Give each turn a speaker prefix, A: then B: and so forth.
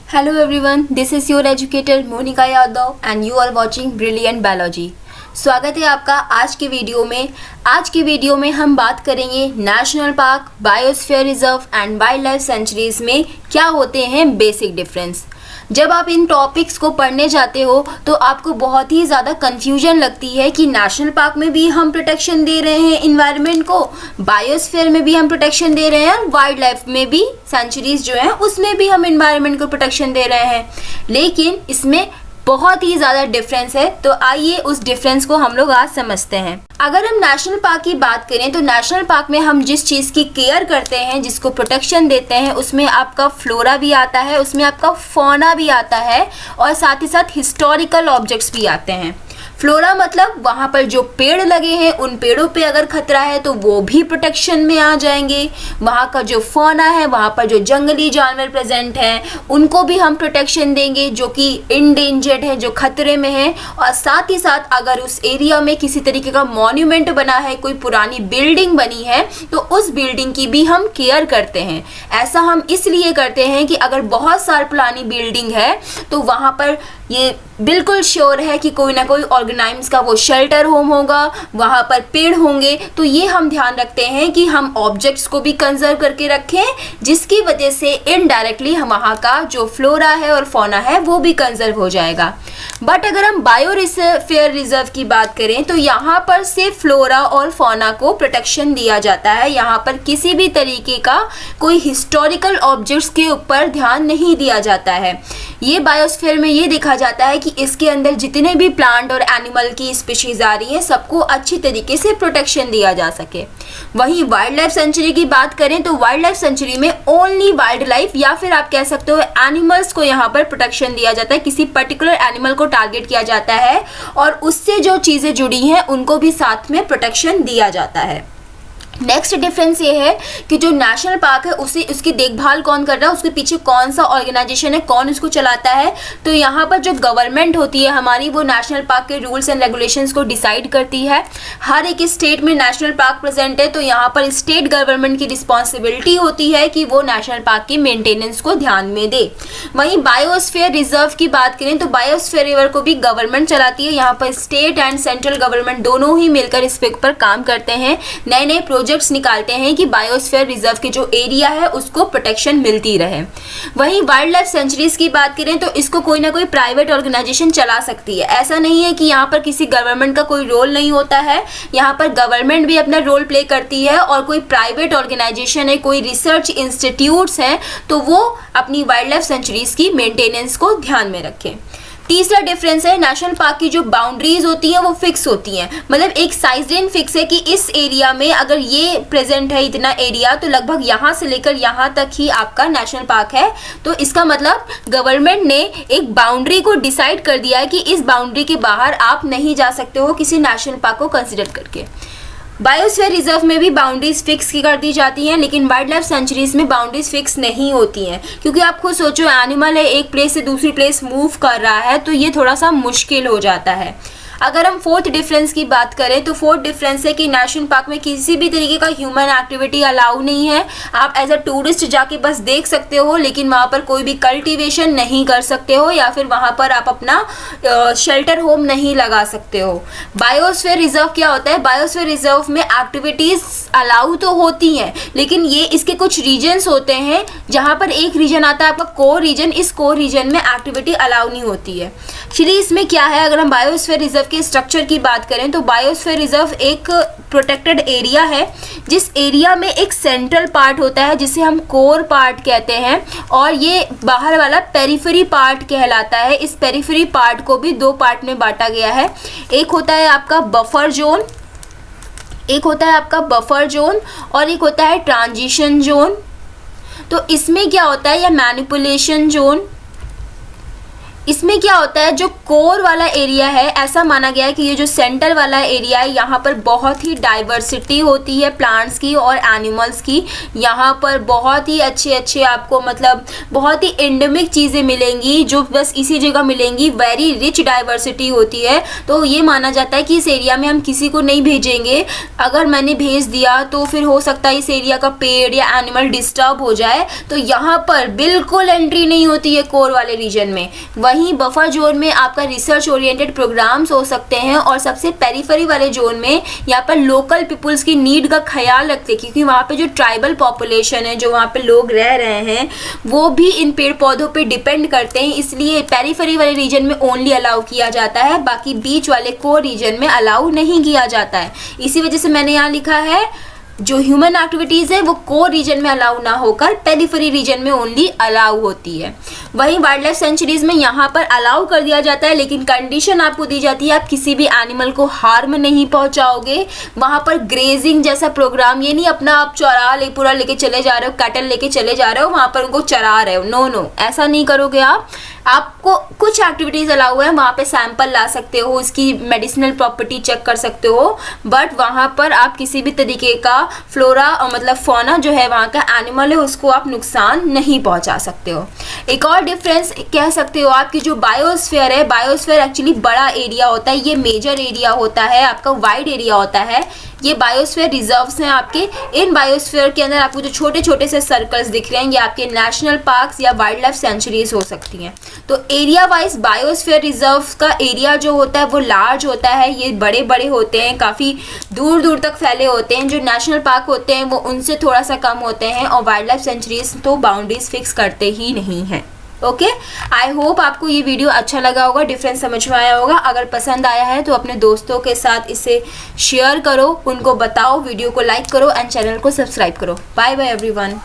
A: Hello everyone, this is your educator Monika Yadav and you are watching Brilliant Biology। स्वागत है आपका आज की वीडियो में। आज की वीडियो में हम बात करेंगे national park, biosphere reserve and wild life sanctuaries में क्या होते हैं बेसिक डिफरेंस। जब आप इन टॉपिक्स को पढ़ने जाते हो तो आपको बहुत ही ज़्यादा कन्फ्यूजन लगती है कि नेशनल पार्क में भी हम प्रोटेक्शन दे रहे हैं इन्वायरमेंट को, बायोस्फीयर में भी हम प्रोटेक्शन दे रहे हैं, वाइल्ड लाइफ में भी सेंचुरीज जो हैं उसमें भी हम इन्वायरमेंट को प्रोटेक्शन दे रहे हैं, लेकिन इसमें बहुत ही ज़्यादा डिफरेंस है। तो आइए उस डिफरेंस को हम लोग आज समझते हैं। अगर हम नेशनल पार्क की बात करें तो नेशनल पार्क में हम जिस चीज़ की केयर करते हैं, जिसको प्रोटेक्शन देते हैं, उसमें आपका फ्लोरा भी आता है, उसमें आपका फौना भी आता है और साथ ही साथ हिस्टोरिकल ऑब्जेक्ट्स भी आते हैं। फ्लोरा मतलब वहाँ पर जो पेड़ लगे हैं उन पेड़ों पे अगर खतरा है तो वो भी प्रोटेक्शन में आ जाएंगे। वहाँ का जो फौना है, वहाँ पर जो जंगली जानवर प्रेजेंट हैं उनको भी हम प्रोटेक्शन देंगे जो कि इंडेंजर्ड है, जो खतरे में है। और साथ ही साथ अगर उस एरिया में किसी तरीके का मॉन्यूमेंट बना है, कोई पुरानी बिल्डिंग बनी है तो उस बिल्डिंग की भी हम केयर करते हैं। ऐसा हम इसलिए करते हैं कि अगर बहुत साल पुरानी बिल्डिंग है तो वहाँ पर ये बिल्कुल श्योर है कि कोई ना कोई ऑर्गेनाइज का वो शेल्टर होम होगा, वहाँ पर पेड़ होंगे। तो ये हम ध्यान रखते हैं कि हम ऑब्जेक्ट्स को भी कंजर्व करके रखें, जिसकी वजह से इनडायरेक्टली हम वहाँ का जो फ्लोरा है और फौना है वो भी कंजर्व हो जाएगा। बट अगर हम बायोस्फीयर रिजर्व की बात करें तो यहाँ पर सिर्फ फ्लोरा और फौना को प्रोटेक्शन दिया जाता है। यहाँ पर किसी भी तरीके का कोई हिस्टोरिकल ऑब्जेक्ट्स के ऊपर ध्यान नहीं दिया जाता है। ये बायोस्फीयर में ये देखा जाता है कि इसके अंदर जितने भी प्लांट और एनिमल की स्पीशीज आ रही हैं सबको अच्छी तरीके से प्रोटेक्शन दिया जा सके। वहीं वाइल्ड लाइफ सेंचुरी की बात करें तो वाइल्ड लाइफ सेंचुरी में ओनली वाइल्ड लाइफ या फिर आप कह सकते हो एनिमल्स को यहाँ पर प्रोटेक्शन दिया जाता है। किसी पर्टिकुलर एनिमल को टारगेट किया जाता है और उससे जो चीज़ें जुड़ी हैं उनको भी साथ में प्रोटेक्शन दिया जाता है। नेक्स्ट डिफरेंस ये है कि जो नेशनल पार्क है उसे उसकी देखभाल कौन कर रहा है, उसके पीछे कौन सा ऑर्गेनाइजेशन है, कौन उसको चलाता है। तो यहाँ पर जो गवर्नमेंट होती है हमारी, वो नेशनल पार्क के रूल्स एंड रेगुलेशंस को डिसाइड करती है। हर एक स्टेट में नेशनल पार्क प्रेजेंट है तो यहाँ पर स्टेट गवर्नमेंट की रिस्पॉन्सिबिलिटी होती है कि वो नेशनल पार्क की मेंटेनेंस को ध्यान में दे। वहीं बायोस्फीयर रिजर्व की बात करें तो बायोस्फीयर रिजर्व को भी गवर्नमेंट चलाती है। यहाँ पर स्टेट एंड सेंट्रल गवर्नमेंट दोनों ही मिलकर इस पर काम करते हैं, नए नए प्रोजेक्ट्स निकालते हैं कि बायोस्फीयर रिजर्व के जो एरिया है उसको प्रोटेक्शन मिलती रहे। वहीं वाइल्ड लाइफ सेंचुरीज की बात करें तो इसको कोई ना कोई प्राइवेट ऑर्गेनाइजेशन चला सकती है। ऐसा नहीं है कि यहाँ पर किसी गवर्नमेंट का कोई रोल नहीं होता है, यहाँ पर गवर्नमेंट भी अपना रोल प्ले करती है और कोई प्राइवेट ऑर्गेनाइजेशन है, कोई रिसर्च इंस्टीट्यूट्स हैं तो वो अपनी वाइल्ड लाइफ सेंचुरीज की मेंटेनेंस को ध्यान में रखें। तीसरा डिफरेंस है नेशनल पार्क की जो बाउंड्रीज होती हैं वो फिक्स होती हैं, मतलब एक साइज रेंज फिक्स है कि इस एरिया में अगर ये प्रेजेंट है इतना एरिया तो लगभग यहाँ से लेकर यहाँ तक ही आपका नेशनल पार्क है। तो इसका मतलब गवर्नमेंट ने एक बाउंड्री को डिसाइड कर दिया है कि इस बाउंड्री के बाहर आप नहीं जा सकते हो किसी नेशनल पार्क को कंसिडर करके। बायोस्फीयर रिजर्व में भी बाउंड्रीज फिक्स की कर दी जाती हैं, लेकिन वाइल्ड लाइफ सेंचुरीज में बाउंड्रीज फिक्स नहीं होती हैं, क्योंकि आप खुद सोचो एनिमल है एक प्लेस से दूसरी प्लेस मूव कर रहा है तो ये थोड़ा सा मुश्किल हो जाता है। अगर हम फोर्थ डिफरेंस की बात करें तो फोर्थ डिफरेंस है कि नेशनल पार्क में किसी भी तरीके का ह्यूमन एक्टिविटी अलाउ नहीं है। आप एज अ टूरिस्ट जाके बस देख सकते हो, लेकिन वहाँ पर कोई भी कल्टीवेशन नहीं कर सकते हो या फिर वहाँ पर आप अपना शेल्टर होम नहीं लगा सकते हो। बायोस्फीयर रिजर्व क्या होता है, बायोस्फीयर रिजर्व में एक्टिविटीज़ अलाउ तो होती हैं, लेकिन ये इसके कुछ रीजन्स होते हैं जहाँ पर एक रीजन आता है आपका कोर रीजन, इस कोर रीजन में एक्टिविटी अलाउ नहीं होती है। एक्चुअली इसमें क्या है, अगर हम बायोस्फीयर रिजर्व के स्ट्रक्चर की बात करें तो बायोस्फीयर रिजर्व एक प्रोटेक्टेड एरिया है जिस एरिया में एक सेंट्रल पार्ट होता है जिसे हम कोर पार्ट कहते हैं और ये बाहर वाला पेरिफेरी पार्ट कहलाता है। इस पेरिफेरी पार्ट को भी दो पार्ट में बांटा गया है, एक होता है आपका बफर जोन, एक होता है आपका बफर जोन और एक होता है ट्रांजिशन जोन। तो इसमें क्या होता है, या मैनिपुलेशन जोन, इसमें क्या होता है, जो कोर वाला एरिया है, ऐसा माना गया है कि ये जो सेंटर वाला एरिया है, यहाँ पर बहुत ही डाइवर्सिटी होती है प्लांट्स की और एनिमल्स की। यहाँ पर बहुत ही अच्छे आपको मतलब बहुत ही एंडेमिक चीज़ें मिलेंगी जो बस इसी जगह मिलेंगी। वेरी रिच डाइवर्सिटी होती है। तो ये माना जाता है कि इस एरिया में हम किसी को नहीं भेजेंगे। अगर मैंने भेज दिया तो फिर हो सकता है इस एरिया का पेड़ या एनिमल डिस्टर्ब हो जाए। तो यहाँ पर बिल्कुल एंट्री नहीं होती है कोर वाले रीजन में। वहीं बफर जोन में आपका रिसर्च ओरिएंटेड प्रोग्राम्स हो सकते हैं और सबसे पेरिफेरी वाले जोन में यहाँ पर लोकल पीपुल्स की नीड का ख्याल रखते हैं, क्योंकि वहाँ पे जो ट्राइबल पॉपुलेशन है, जो वहाँ पे लोग रह रहे हैं, वो भी इन पेड़ पौधों पे डिपेंड करते हैं। इसलिए पेरिफेरी वाले रीजन में ओनली अलाउ किया जाता है, बाकी बीच वाले कोर रीजन में अलाउ नहीं किया जाता है। इसी वजह से मैंने यहाँ लिखा है जो ह्यूमन एक्टिविटीज़ है वो कोर रीजन में अलाउ ना होकर पेरिफेरी रीजन में ओनली अलाउ होती है। वहीं वाइल्ड लाइफ सेंचुरीज में यहाँ पर अलाउ कर दिया जाता है, लेकिन कंडीशन आपको दी जाती है आप किसी भी एनिमल को हार्म नहीं पहुँचाओगे। वहाँ पर ग्रेजिंग जैसा प्रोग्राम, ये नहीं अपना आप चौरा पूरा लेके चले जा रहे हो, कैटल लेके चले जा रहे हो, वहाँ पर उनको चरा रहे हो। नो, ऐसा नहीं करोगे आप। आपको कुछ एक्टिविटीज़ अलाउ है, वहाँ पे सैंपल ला सकते हो, उसकी मेडिसिनल प्रॉपर्टी चेक कर सकते हो, बट वहाँ पर आप किसी भी तरीके का फ्लोरा और मतलब फौना जो है वहाँ का एनिमल है उसको आप नुकसान नहीं पहुँचा सकते हो। एक और डिफरेंस कह सकते हो आप कि जो बायोस्फीयर है, बायोस्फीयर एक्चुअली बड़ा एरिया होता है, ये मेजर एरिया होता है, आपका वाइड एरिया होता है। ये बायोस्फीयर रिजर्व्स हैं आपके। इन बायोस्फीयर के अंदर आपको जो छोटे छोटे से सर्कल्स दिख रहे हैं ये आपके नेशनल पार्क्स या वाइल्ड लाइफ सेंचुरीज हो सकती हैं। तो एरिया वाइज बायोस्फीयर रिजर्व का एरिया जो होता है वो लार्ज होता है, ये बड़े बड़े होते हैं, काफ़ी दूर दूर तक फैले होते हैं। जो नेशनल पार्क होते हैं वो उनसे थोड़ा सा कम होते हैं, और वाइल्ड लाइफ सेंचुरीज तो बाउंड्रीज फिक्स करते ही नहीं हैं। ओके, आई होप आपको ये वीडियो अच्छा लगा होगा, डिफरेंस समझ में आया होगा। अगर पसंद आया है तो अपने दोस्तों के साथ इसे शेयर करो, उनको बताओ, वीडियो को लाइक करो एंड चैनल को सब्सक्राइब करो। Bye bye everyone.